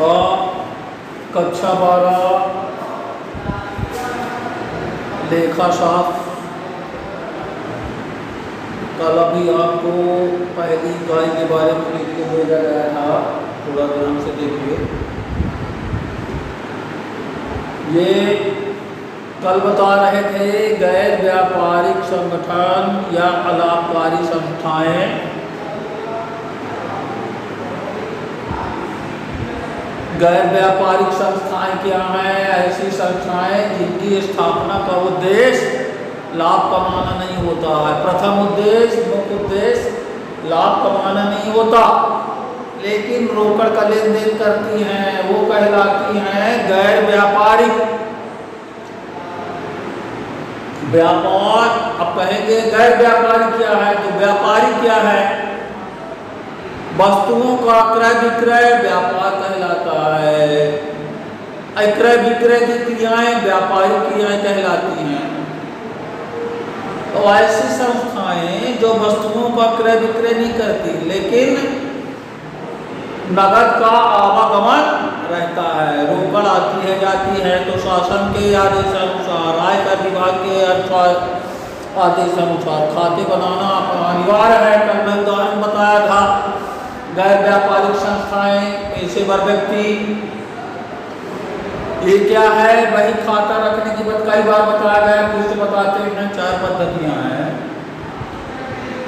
और कक्षा 12 लेखा शास्त्र। कल अभी आपको पहली इकाई के बारे में लिख के भेजा गया था, थोड़ा ध्यान से देखिए। ये कल बता रहे थे गैर व्यापारिक संगठन या अलाभकारी संस्थाएं गैर व्यापारिक संस्थाएं क्या हैं? ऐसी संस्थाएं जिनकी स्थापना का उद्देश्य लाभ कमाना नहीं होता है। प्रथम उद्देश्य, मुख्य उद्देश्य लाभ कमाना नहीं होता, लेकिन रोकड़ का लेन देन करती हैं, वो कहलाती हैं गैर व्यापारिक। व्यापार, अब कहेंगे गैर व्यापारिक क्या है, तो व्यापारिक क्या है? वस्तुओं का क्रय विक्रय व्यापार कहलाता है। क्रय विक्रय की क्रियाएं व्यापारिक क्रियाएं कहलाती हैं। तो ऐसी संस्थाएं जो वस्तुओं का क्रय विक्रय नहीं करती, लेकिन नगद का आवागमन रहता है, रोकड़ आती है जाती है, तो शासन के आदेश अनुसार, आयकर विभाग के आदेश अनुसार खाते बनाना अनिवार्य है। कल मैं उदाहरण बताया था, गैर व्यापारिक संस्थाएं, पेशेवर व्यक्ति, ये क्या है? वही खाता रखने की बात कई बार बताया गया, फिर से बताते हैं। 4 पद्धतियां हैं: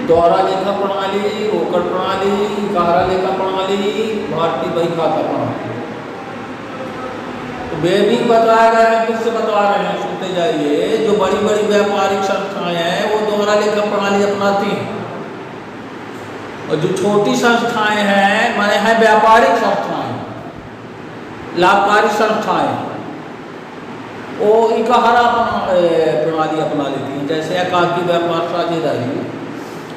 दोहरा लेखा प्रणाली, रोकड़ प्रणाली, गहरा लेखा प्रणाली, भारतीय बही खाता प्रणाली। तो वे भी बताया गया है, फिर से बता रहे हैं, सुनते जाइए। जो बड़ी बड़ी व्यापारिक संस्थाएं हैं वो दोहरा लेखा प्रणाली अपनाती हैं, और जो छोटी संस्थाएं हैं, माने हैं व्यापारिक संस्थाएं, लाभकारी संस्थाएं, वो इकहरा प्रणाली अपना लेती हैं, जैसे एकाकी व्यापार साझेदारी।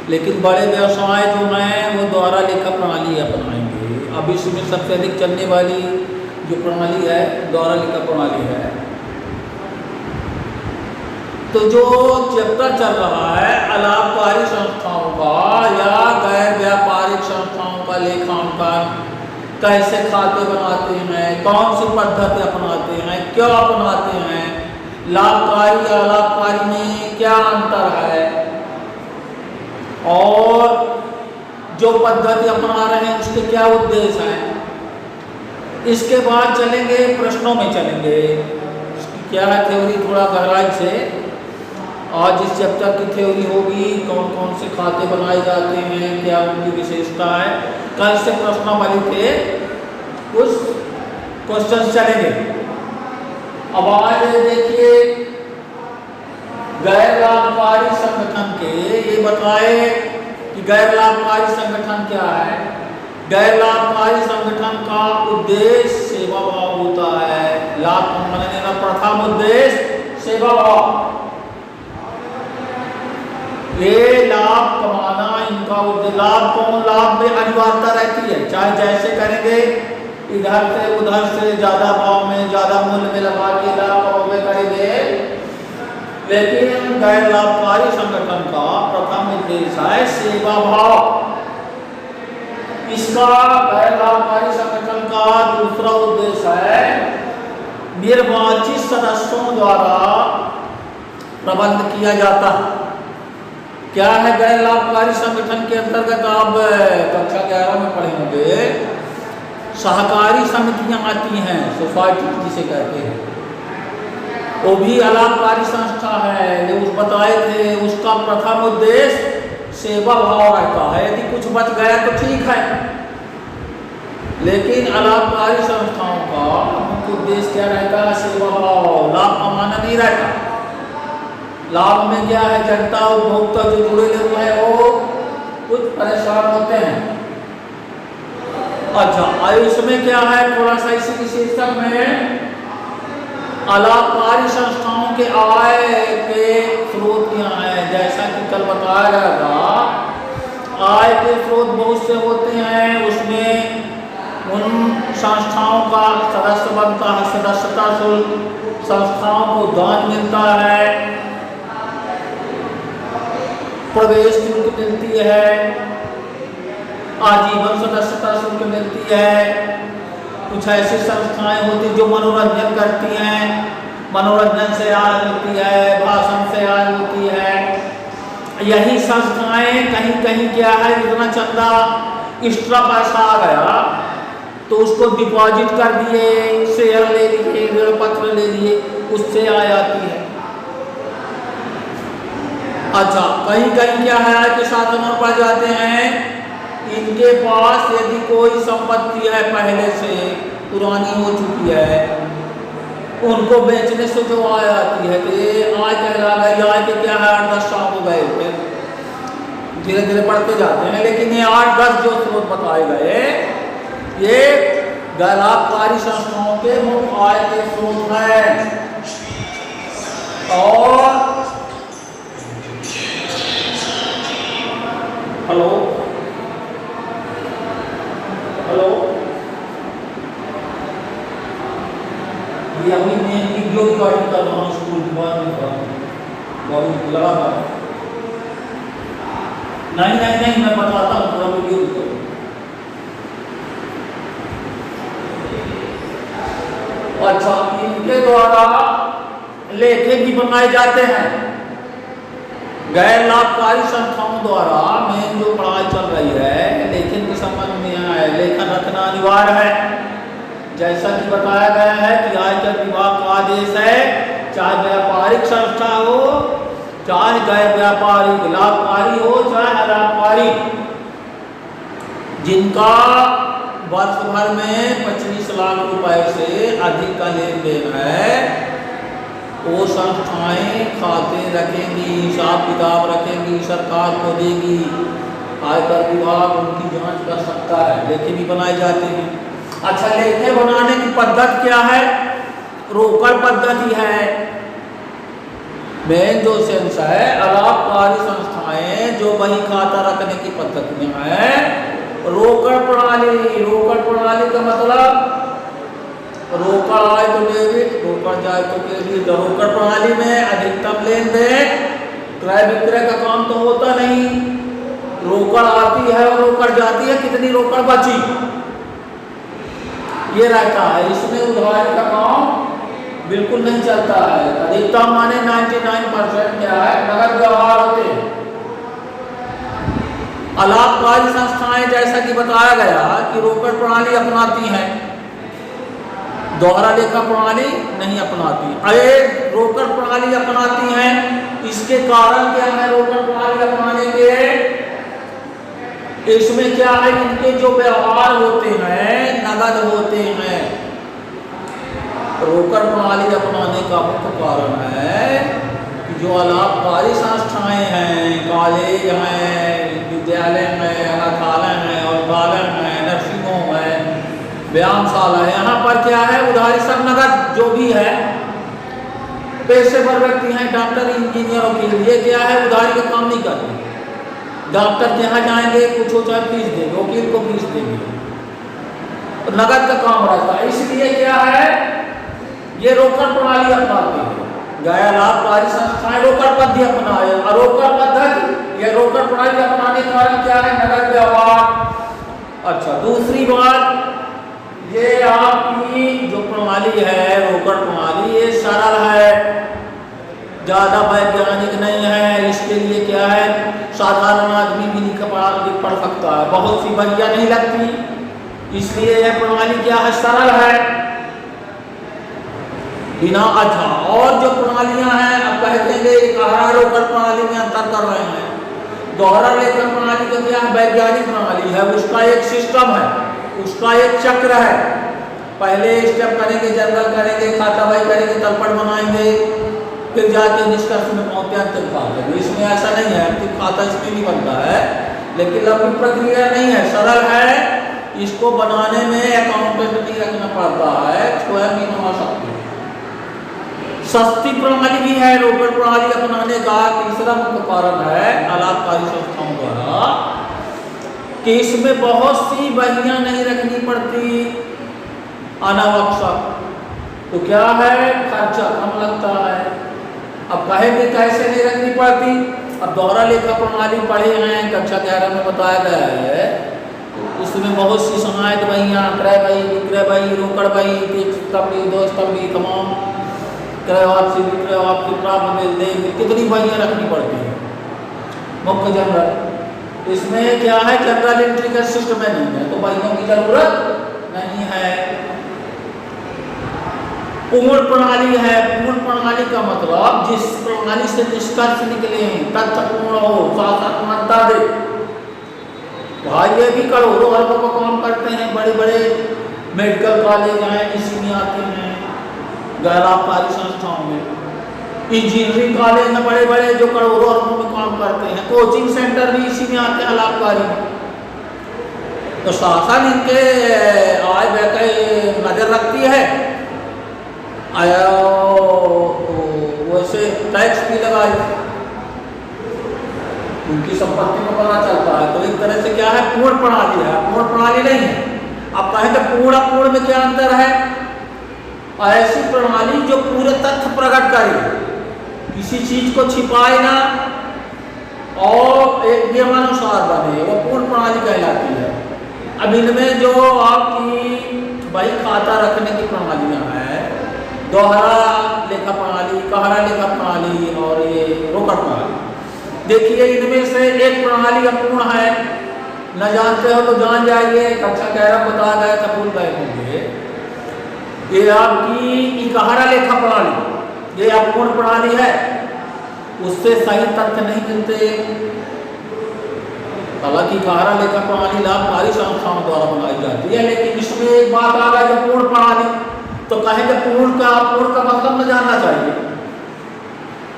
लेकिन बड़े व्यवसाय जो हैं वो दोहरा लेखा प्रणाली अपनाएंगे। अब इसमें सबसे अधिक चलने वाली जो प्रणाली है दोहरा लेखा प्रणाली है। तो जो चैप्टर चल रहा है अलाभकारी संस्थाओं का या गैर व्यापारिक संस्थाओं का लेखांकन, कैसे खाते बनाते हैं, कौन सी पद्धति अपनाते हैं, क्यों अपनाते हैं, लाभकारी या अलाभकारी में क्या अंतर है, और जो पद्धति अपना रहे हैं उसके क्या उद्देश्य हैं। इसके बाद चलेंगे प्रश्नों में, चलेंगे क्या है थ्योरी, थोड़ा गहराई से। आज इस चैप्टर की थ्योरी होगी, कौन कौन से खाते बनाए जाते हैं, क्या उनकी विशेषता है। कल से प्रश्नावली के कुछ क्वेश्चन चलेंगे। अब आज देखिए, गैर लाभकारी संगठन के ये बताए कि गैर लाभकारी संगठन क्या है। गैर लाभकारी संगठन का उद्देश्य सेवा भाव होता है। लाभ कमाने का प्रथम उद्देश्य सेवा भाव, ये लाभ कमाना इनका उद्देश्य। लाभ कौन? लाभ में अनिवार्यता रहती है, चाहे जैसे करेंगे, इधर से उधर से ज्यादा भाव में, ज्यादा मूल्य में लगा के लाभ में करेंगे। लेकिन गैर लाभकारी संगठन का प्रथम उद्देश्य है सेवा भाव। इसका गैर लाभकारी संगठन का दूसरा उद्देश्य है निर्वाचित सदस्यों द्वारा प्रबंध किया जाता है। क्या है गैर लाभकारी संगठन के अंतर्गत? आप कक्षा 11 में पढ़े होंगे, सहकारी समितियां आती हैं, सोसाइटी जिसे कहते हैं, वो भी अलाभकारी संस्था है। जो उस बताए थे, उसका प्रथम उद्देश्य सेवा भाव रहता है। यदि कुछ बच गया तो ठीक है, लेकिन अलाभकारी संस्थाओं का मुख्य उद्देश्य क्या रहता है? सेवा भाव, लाभ कमाना नहीं रहता। लाभ में क्या है? जनता उपभोक्ता जो जुड़े हुए हैं वो कुछ परेशान होते हैं। अच्छा, इसमें क्या है, थोड़ा सा इसी विशेषता में अलाभकारी संस्थाओं के आय के स्रोत क्या हैं। जैसा कि कल बताया गया था, आय के स्रोत बहुत से होते हैं। उसमें उन संस्थाओं का सदस्य बनता है, सदस्यता शुल्क, संस्थाओं को दान मिलता है, प्रवेश शुल्क मिलती है, आजीवन सदस्यता शुल्क मिलती है, कुछ ऐसी संस्थाएं होती जो मनोरंजन करती हैं, मनोरंजन से आय होती है, भाषण से आय होती है। यही संस्थाएं कहीं कहीं क्या है, इतना चंदा एक्स्ट्रा पैसा आ गया तो उसको डिपॉजिट कर दिए, शेयर ले लिए, ऋण पत्र ले लिए, उससे आय आती है। अच्छा, कहीं कहीं क्या है कि साधनों पर जाते हैं, इनके पास यदि कोई संपत्ति है पहले से पुरानी हो चुकी है, उनको बेचने से जो आय आती है, तो ये आय कहला गई। आय के क्या है, 8-10 साल हो गए, फिर धीरे धीरे बढ़ते जाते हैं। लेकिन ये 8-10 जो स्रोत बताए गए, ये गैर लाभकारी संस्थाओं के मुख्य आय के स्रोत हैं। और हेलो हेलो, ये अभी मैं वीडियो रिकॉर्डिंग कर रहा हूँ, स्कूल की बात नहीं कर रहा हूँ, बहुत लगा था। नहीं, मैं बताता हूँ, पूरा वीडियो रिकॉर्डिंग। अच्छा, इनके द्वारा लेखे भी बनाए जाते हैं। गैर लाभकारी संस्थाओं द्वारा मेन जो पढ़ाई चल रही है, लेखन के संबंध में है, लेखन रखना अनिवार्य है। जैसा कि बताया गया है कि आयकर विभाग का आदेश है, चाहे व्यापारिक संस्था हो, चाहे गैर व्यापारिक, लाभकारी हो चाहे अलाभकारी, जिनका वर्ष भर में 25 लाख रुपए से अधिक का लेन देन है, वो संस्थाएं खाते रखेंगी, हिसाब किताब रखेंगी, सरकार को देगी। आयकर विभाग उनकी जांच कर सकता है, लेखे भी बनाए जाते हैं। अच्छा, लेखे बनाने की पद्धति क्या है? रोकड़ पद्धति है। मेन जो सेंस है, अलाभकारी संस्थाएं जो बही खाता रखने की पद्धति में है, रोकड़ प्रणाली। रोकड़ प्रणाली का मतलब रोकड़ आए तो डेबिट, रोकड़ जाए तो क्रेडिट। रोकड़ प्रणाली में अधिकतम लेन देन, क्रय विक्रय का काम तो होता नहीं। रोकड़ आती है और रोकड़ जाती है, कितनी रोकड़ बची, ये रहता है। इसमें उधारी का काम बिल्कुल नहीं चलता है। अधिकतम माने 99% क्या है, नगद व्यवहार होते हैं। अलाभकारी संस्थाएं जैसा कि बताया गया कि रोकड़ प्रणाली अपनाती हैं, दोहरा लेखा प्रणाली नहीं अपनाती। अरे रोकड़ प्रणाली अपनाती हैं, इसके कारण क्या है रोकड़ प्रणाली अपनाने के? इसमें क्या है, इनके जो व्यवहार होते हैं नगद होते हैं। रोकड़ प्रणाली अपनाने का मुख्य कारण है कि जो अलाभकारी संस्थाएं हैं, कॉलेज हैं, विद्यालय हैं, अनाथालय हैं, औषधालय हैं, नर्सिंग होम है, व्यायामशाला है, यहाँ पर क्या है उधारी सब नगद जो भी है। पेशेवर व्यक्ति हैं, डॉक्टर, इंजीनियर, वकील, ये क्या है उधारी का काम नहीं करते। डॉक्टर के यहाँ जाएंगे, कुछ हो चाहे फीस देंगे, वकील को फीस देंगे, तो नगद का काम रहता है। इसलिए क्या है, ये रोकड़ प्रणाली अपनाते हैं। गैर लाभकारी संस्थाएं रोकड़ पद्धति अपनाए, अरोकड़ पद्धति, ये रोकड़ प्रणाली अपनाने के कारण क्या है, नगद व्यवहार। अच्छा, दूसरी बात, ये आपकी जो प्रणाली है रोकड़ प्रणाली, ये सरल है, ज्यादा वैज्ञानिक नहीं है। इसके लिए क्या है, साधारण आदमी भी लिख पढ़ सकता है, बहुत सी बहिया नहीं लगती, इसलिए यह प्रणाली क्या है, सरल है बिना। अच्छा, और जो प्रणालियां हैं, अब कह देंगे दोहरा रोकड़ प्रणाली में अंतर कर रहे हैं। दोहरा लेखन प्रणाली का क्या है, वैज्ञानिक प्रणाली है, उसका एक सिस्टम है, उसका एक चक्र है। पहले स्टेप करेंगे, जर्नल करेंगे, खाता बही करेंगे, तलपट बनाएंगे, फिर जाके निष्कर्ष में पहुंचते हैं अंतिम खाता। इसमें ऐसा नहीं है, अंतिम खाता इसमें भी बनता है, लेकिन लंबी प्रक्रिया नहीं है, सरल है। इसको बनाने में अकाउंटेंट नहीं रखना पड़ता है, स्वयं भी बना सकते हैं। सस्ती प्रणाली भी है रोकड़ प्रणाली अपनाने का। तीसरा मुख्य कारण है अलाभकारी संस्थाओं द्वारा कि इसमें बहुत सी बहियां नहीं रखनी पड़ती अनावश्यक। तो क्या है, खर्चा कम लगता है। अब कहेंगे कैसे नहीं रखनी पड़ती? अब दोहरा लेखा प्रणाली पढ़े हैं, कक्षा 11 में बताया गया है। उसमें बहुत सी समायत बहियाँ, क्रय बही, विक्रय बही, रोकड़ बही, एक स्तंभी, दो स्तंभी, तमाम क्रय वापसी, विक्रय वापसी, प्राप्त में दे, कितनी बहियाँ रखनी पड़ती है। मुख्य जनरल, इसमें क्या है, जनरल एंट्री का सिस्टम में नहीं है, तो बहियों की जरूरत नहीं है। पूर्ण प्रणाली है। पूर्ण प्रणाली का मतलब जिस प्रणाली से निष्कर्ष निकले, तथ्य पूर्ण हो, शासक मान्यता दे। भाई ये भी करोड़ों अरबों का काम करते हैं, बड़े बड़े मेडिकल कॉलेज हैं, इसी में आते हैं, गैर लाभकारी संस्थाओं में, इंजीनियरिंग कॉलेज में बड़े बड़े जो करोड़ों अरबों में काम करते हैं, कोचिंग सेंटर भी इसी में आते हैं, लाभकारी में। तो शासन इनके आय व्यय पे नजर रखती है, आया वैसे टैक्स भी लगाए, उनकी संपत्ति को पता चलता है। तो एक तरह से क्या है, पूर्ण प्रणाली है, पूर्ण प्रणाली नहीं है। अब कहेंगे पूर्ण अपूर्ण में क्या अंतर है? ऐसी प्रणाली जो पूरे तथ्य प्रकट करे, किसी चीज को छिपाए ना और एक नियमानुसार बने, वो पूर्ण प्रणाली कहलाती है। अब इनमें जो आपकी भाई खाता रखने की प्रणालियां हैं, दोहरा लेखा प्रणाली, कहरा लेखा प्रणाली और ये रोकड़ प्रणाली, देखिए इनमें से एक प्रणाली अपूर्ण है, न जानते हो तो जान जाइए, कक्षा 11 बता गए था, भूल गए होंगे। ये आपकी इकहरा लेखा प्रणाली, ये अपूर्ण प्रणाली है, उससे सही तथ्य नहीं मिलते। हालांकि इकहरा लेखा प्रणाली लाभकारी संस्थाओं द्वारा बनाई जाती है, लेकिन इसमें एक बात आ गई, पूर्ण प्रणाली, तो कहेंगे पूर्ण का अपूर्ण का मतलब न जानना चाहिए।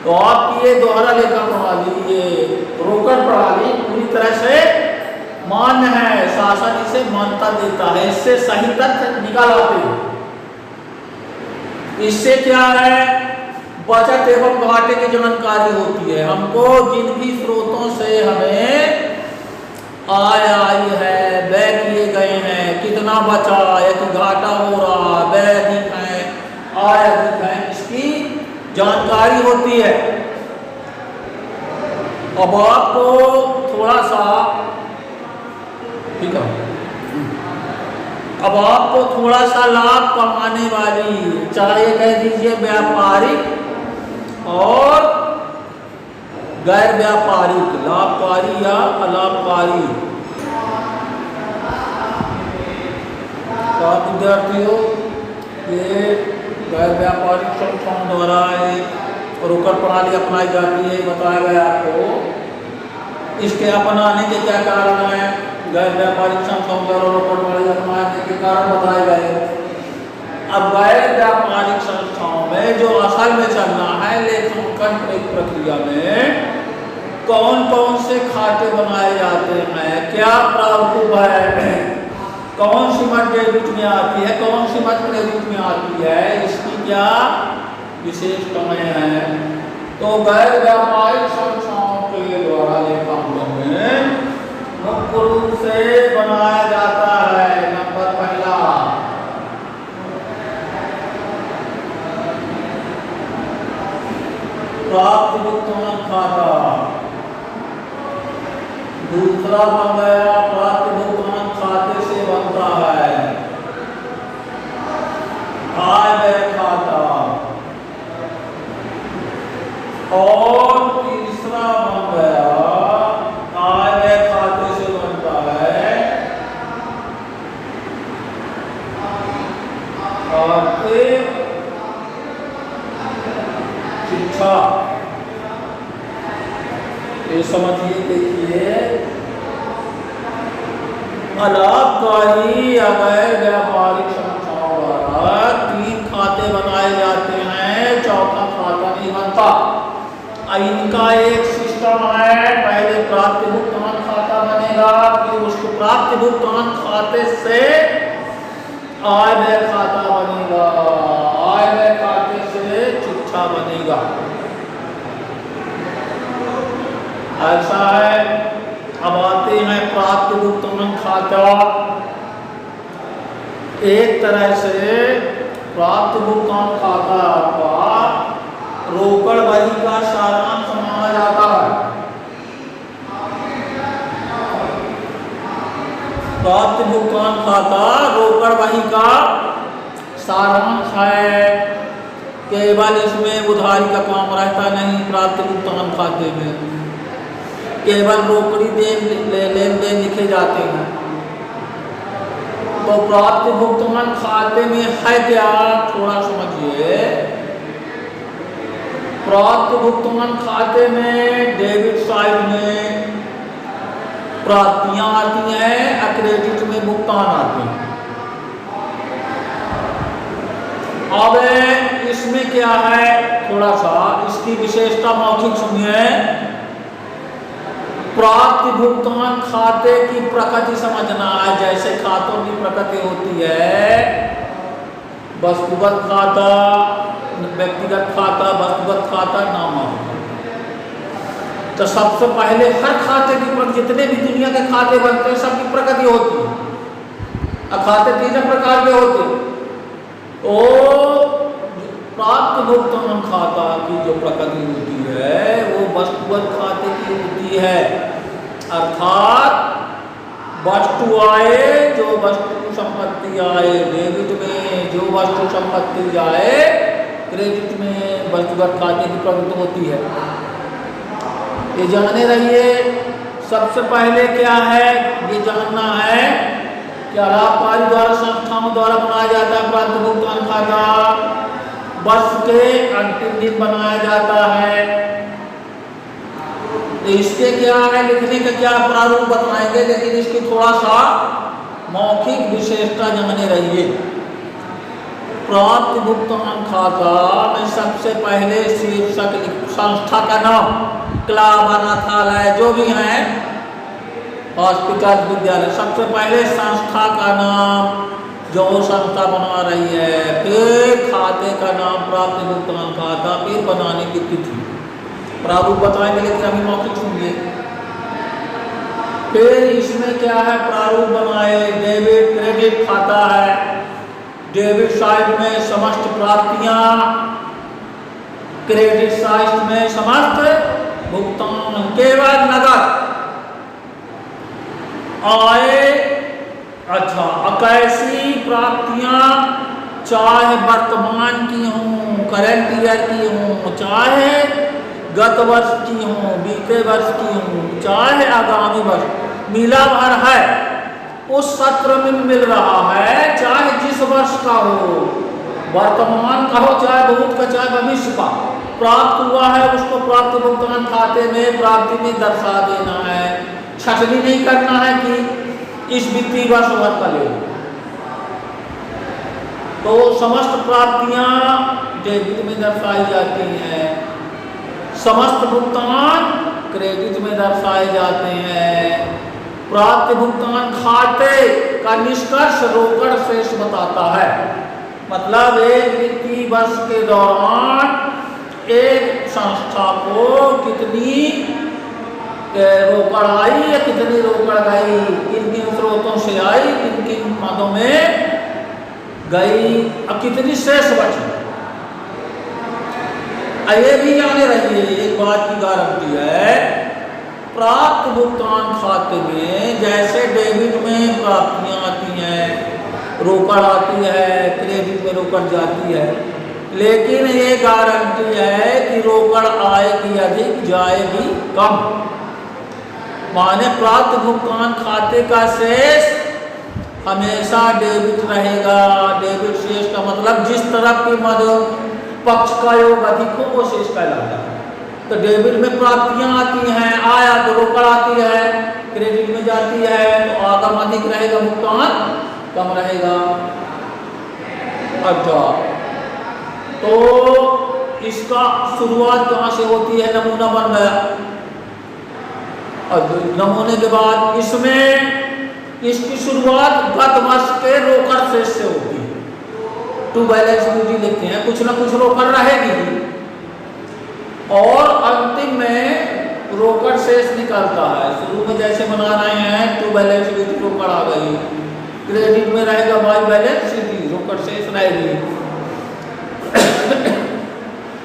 तो आपकी ये दोहरा लेखा प्रणाली, ये रोकड़ प्रणाली पूरी तरह से मान्य है, शासन इसे मान्यता देता है, इससे सही तथ्य निकाल आते हैं। इससे क्या है, बचत एवं घाटे की जानकारी होती है। हमको जिन भी स्रोतों से हमें आय आई है, व्यय किए गए हैं, कितना बचा या तो घाटा हो रहा, व्यय अधिक है, आय अधिक है, इसकी जानकारी होती है। अब आपको थोड़ा सा ठीक है, अब आपको थोड़ा सा लाभ कमाने वाली, चाहे कह दीजिए व्यापारिक और गैर व्यापारिक, लाभकारी या अलाभकारी, तो विद्यार्थियों ये गैर व्यापारिक संस्थाओं द्वारा रोकड़ प्रणाली अपनाई जाती है, बताया गया आपको। इसके अपनाने के क्या कारण है? गैर व्यापारिक संस्थाओं द्वारा रोकड़ प्रणाली अपनाने के कारण बताए गए। अब गैर व्यापारिक संस्थाओं में जो असल में चलना है, लेखांकन प्रक्रिया में कौन कौन से खाते बनाए जाते हैं, क्या प्रारूप है, कौन सी मद डेबिट में आती है, कौन सी मद क्रेडिट में आती है, इसकी क्या विशेषताएं हैं। तो गैर व्यापारिक संस्थाओं के द्वारा लेखांकन में मुख्य रूप से बनाया जाता है, नंबर पहला प्राप्त भुगतान खाता, दूसरा बन गया प्राप्त भुगतान खाते से बनता है आय व्यय खाता, और तीसरा बन गया आय व्यय खाते से बनता है खाते शिक्षा। ये समझिए, देखिए अलाभकारी या गैर व्यापारिक संस्थाओं द्वारा 3 खाते बनाए जाते हैं, चौथा खाता नहीं बनता। इनका एक सिस्टम है, पहले प्राप्त भुगतान खाता बनेगा, फिर उसको प्राप्त भुगतान खाते से आय व्यय खाता बनेगा, आय व्यय खाते से शिक्षा बनेगा, ऐसा है। अब आते हैं प्राप्त भुगतान खाता। एक तरह से प्राप्त भुगतान खाता का रोकड़ बही का सारांश माना जाता है। प्राप्त भुगतान खाता रोकड़ वही का सारांश है। केवल इसमें उधारी का काम रहता नहीं प्राप्त भुगतान खाते में, केवल रोकड़ी लेन देन लिखे जाते हैं। तो प्राप्त भुगतान खाते में है क्या, थोड़ा समझिए। प्राप्त भुगतान खाते में डेबिट साइड में प्राप्तियां आती हैं, क्रेडिट में भुगतान आते हैं। अब इसमें क्या है, थोड़ा सा इसकी विशेषता मौखिक सुनिए। प्राप्त भुगतान खाते की प्रकृति समझना है। जैसे खातों की प्रकृति होती है, वस्तुगत खाता, व्यक्तिगत खाता, वस्तुगत खाता, नामांकित। तो सबसे पहले हर खाते की प्रकृति, जितने भी दुनिया के खाते बनते हैं सबकी प्रकृति होती है। अब खाते तीन प्रकार के होते हैं। तो प्राप्त भुगतान खाता की जो प्रकृति होती है वो वस्तुगत खाते की होती है। अर्थात वस्तु आए, जो वस्तु संपत्ति आए डेबिट में, जो वस्तु संपत्ति जाए क्रेडिट में, वस्तुगत खाते की प्रकृति होती है। ये जाने रहिए। सबसे पहले क्या है ये जानना है, क्या लाभकारी द्वारा संस्थाओं द्वारा बनाया जाता है प्राप्त भुगतान खाता, वर्ष के अंतिम दिन बनाया जाता है। तो इसके क्या है, लिखने का क्या प्रारूप बताएंगे, लेकिन इसकी थोड़ा सा मौखिक विशेषता जाने रहिए। प्राप्त भुगतान खाता में सबसे पहले शीर्षक संस्था का नाम, क्लब, अनाथालय जो भी है, हॉस्पिटल, विद्यालय, सबसे पहले संस्था का नाम जो संस्था बना रही है, फिर खाते का नाम प्राप्त भुगतान खाता, फिर बनाने की तिथि। प्रारूप बताएंगे लेकिन अभी मौखिक सुनिए। फिर इसमें क्या है, प्रारूप बनाए। डेबिट क्रेडिट खाता है। डेबिट साइड में समस्त प्राप्तियां, क्रेडिट साइड में समस्त भुगतान, केवल नगद आए। अच्छा, कैसी प्राप्तियां, चाहे वर्तमान की हों, करंट ईयर की हों, चाहे गत वर्ष की हों, बीते वर्ष की हों, चाहे आगामी वर्ष, मिला भर है उस सत्र में मिल रहा है, चाहे जिस वर्ष का हो, वर्तमान का हो, चाहे बहुत का, चाहे भविष्य का, प्राप्त हुआ है उसको प्राप्त भुगतान खाते में प्राप्ति में दर्शा देना है। छटनी नहीं करना है कि इस वित्तीय वर्ष भर का ले। तो समस्त प्राप्तियां डेबिट में दर्शाई जाती हैं, समस्त भुगतान क्रेडिट में दर्शाए जाते हैं। प्राप्त भुगतान खाते का निष्कर्ष रोकड़ शेष बताता है। मतलब एक वित्तीय वर्ष के दौरान एक संस्था को कितनी रोकड़ आई या कितनी रोकड़ गई, किन किन स्रोतों से आई, किन किन मदों में गई, और कितनी शेष बची। ये भी जाने रहिए, एक बात की गारंटी है, प्राप्त भुगतान खाते में जैसे डेबिट में प्राप्तियां आती हैं, रोकड़ आती है, क्रेडिट में रोकड़ जाती है, लेकिन ये गारंटी है कि रोकड़ आएगी अधिक, जाएगी कम। माने प्राप्त भुगतान खाते का शेष हमेशा डेबिट रहेगा। डेबिट शेष का मतलब जिस तरफ की मद पक्ष का योग अधिक हो वो शेष कहलाता है। तो डेबिट में प्राप्तियां आती हैं, आया तो रोकड़ आती है, क्रेडिट में जाती है तो आगम अधिक रहेगा, भुगतान कम रहेगा। अच्छा, तो इसका शुरुआत कहाँ से होती है, नमूना बन गया। और नमूने के बाद इसमें इसकी शुरुआत गत वर्ष के रोकड़ शेष से होती है। टू बैलेंस ड्यूटी लिखते हैं, कुछ ना कुछ रोकड़ रहेगी और अंतिम में रोकड़ शेष निकलता है। शुरू में जैसे बना रहे हैं टू बैलेंस ड्यूटी, रोकड़ आ गई, क्रेडिट में रहेगा बाई बैलेंस ड्यूटी, रोकड़ शेष रहेगी।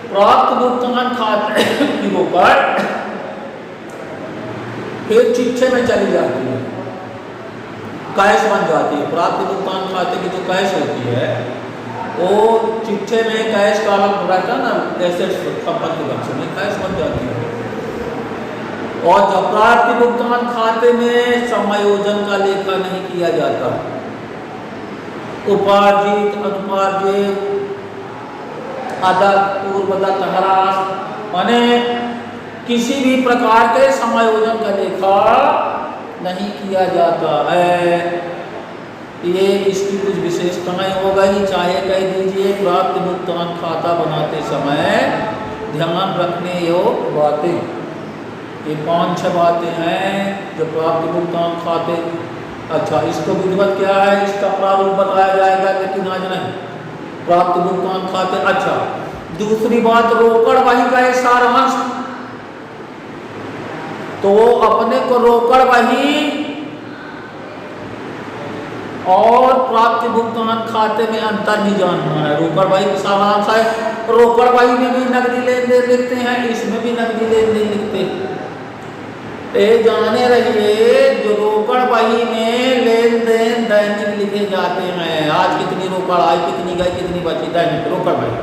प्राप्त भुगतान खाते की रोकड़ फिर चिट्ठे में चली जाती है। कैश बन जाती है। प्राप्ति भुगतान खाते की जो कैश होती है वो चिट्ठे में कैश का अलग रहता है ना, एसेट्स संपत्ति पक्ष में कैश बन जाती है। और जब प्राप्ति भुगतान खाते में समायोजन का लेखा नहीं किया जाता, उपार्जित अनुपार्जित अदत्त पूर्वदत्त ह्रास माने किसी भी प्रकार के समायोजन का लेखा नहीं किया जाता है। ये इसकी कुछ विशेषताएं हो गई। चाहे कह दीजिए प्राप्ति भुगतान खाता बनाते समय ध्यान रखने योग्य बातें, ये 5-6 बातें हैं जो प्राप्ति भुगतान खाते। अच्छा, इसको विधिवत क्या है, इसका प्रारूप बताया जाएगा, लेकिन आज नहीं। प्राप्ति भुगतान खाते। अच्छा, दूसरी बात रोकड़ बही का एक सारांश, तो अपने को रोकड़ बही और प्राप्ति भुगतान खाते में अंतर भी जानना है। रोकड़ बही का सारांश है, रोकड़ बही में भी नकदी लेन देन लिखते हैं, इसमें भी नकदी लेन देन लिखते हैं। जाने रहिए जो रोकड़ बही में लेन देन दैनिक लिखे जाते हैं, आज कितनी रोकड़ आई, कितनी गई, कितनी बची, दैनिक रोकड़ बही।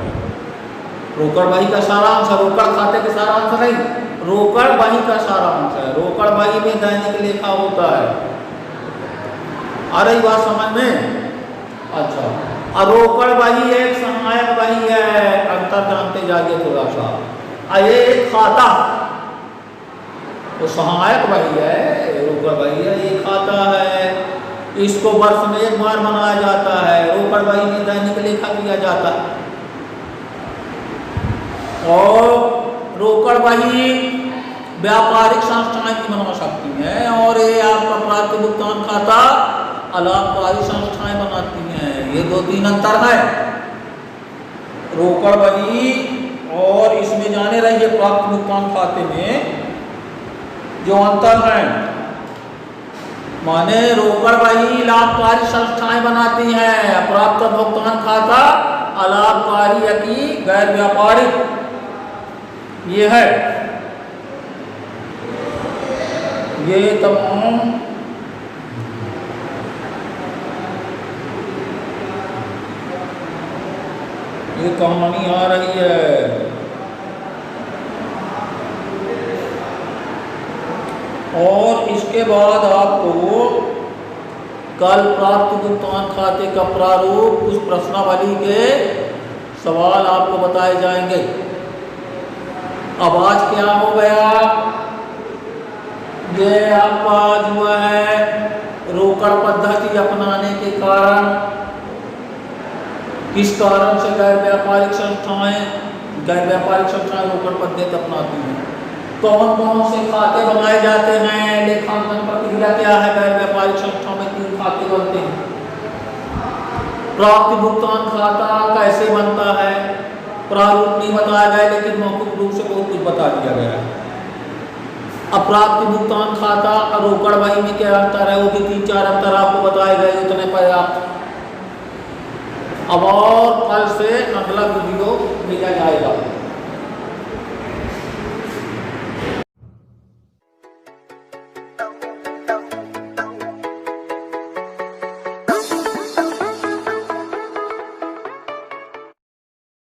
रोकड़ बही का सारांश है, रोकड़ खाते का सारांश नहीं, रोकड़ बही का सारांश है। रोकड़ बही में दैनिक लेखा होता है। आ रही बात समझ में? अच्छा, और रोकड़ बही एक सहायक बही है, अंतर जानते जाइए थोड़ा सा। ये खाता तो सहायक बही है, रोकड़ बही है, ये खाता है, इसको वर्ष में एक बार मनाया जाता है। रोकड़ बही में दैनिक लेखा किया जाता है। और रोकड़ बही व्यापारिक संस्थाएं भी बना सकती हैं, और ये आपका प्राप्ति भुगतान खाता अलाभकारी संस्थाएं बनाती हैं। ये 2-3 अंतर है रोकड़ बही और इसमें। जाने रहिए प्राप्ति भुगतान खाते में जो अंतर है, माने रोकड़ बही लाभकारी संस्थाएं बनाती हैं, प्राप्त भुगतान खाता अलाभकारी या कि गैर व्यापारिक, ये है। ये तमाम ये कहानी आ रही है। और इसके बाद आपको कल प्राप्त भुगतान खाते का प्रारूप, कुछ प्रश्नावली के सवाल आपको बताए जाएंगे। अब आज क्या हो गया, ये आपका जो है रोकड़ पद्धति अपनाने के कारण, किस कारण से गैर व्यापारिक संस्थाएं रोकड़ पद्धति अपनाती हैं, कौन कौन से खाते बनाए जाते हैं, लेखांकन प्रक्रिया क्या है, गैर व्यापारिक संस्थाओं में 3 खाते बनते हैं, प्राप्ति भुगतान खाता कैसे बनता है, प्रारूप नहीं बताया गया लेकिन मौखिक रूप से बहुत कुछ बता दिया गया है। अब प्राप्ति भुगतान खाता और रोकड़ बही में क्या अंतर है, वो भी 3-4 अंतर आपको बताए गए, उतने पर्याप्त। अब और कल से अगला वीडियो भेजा जाएगा।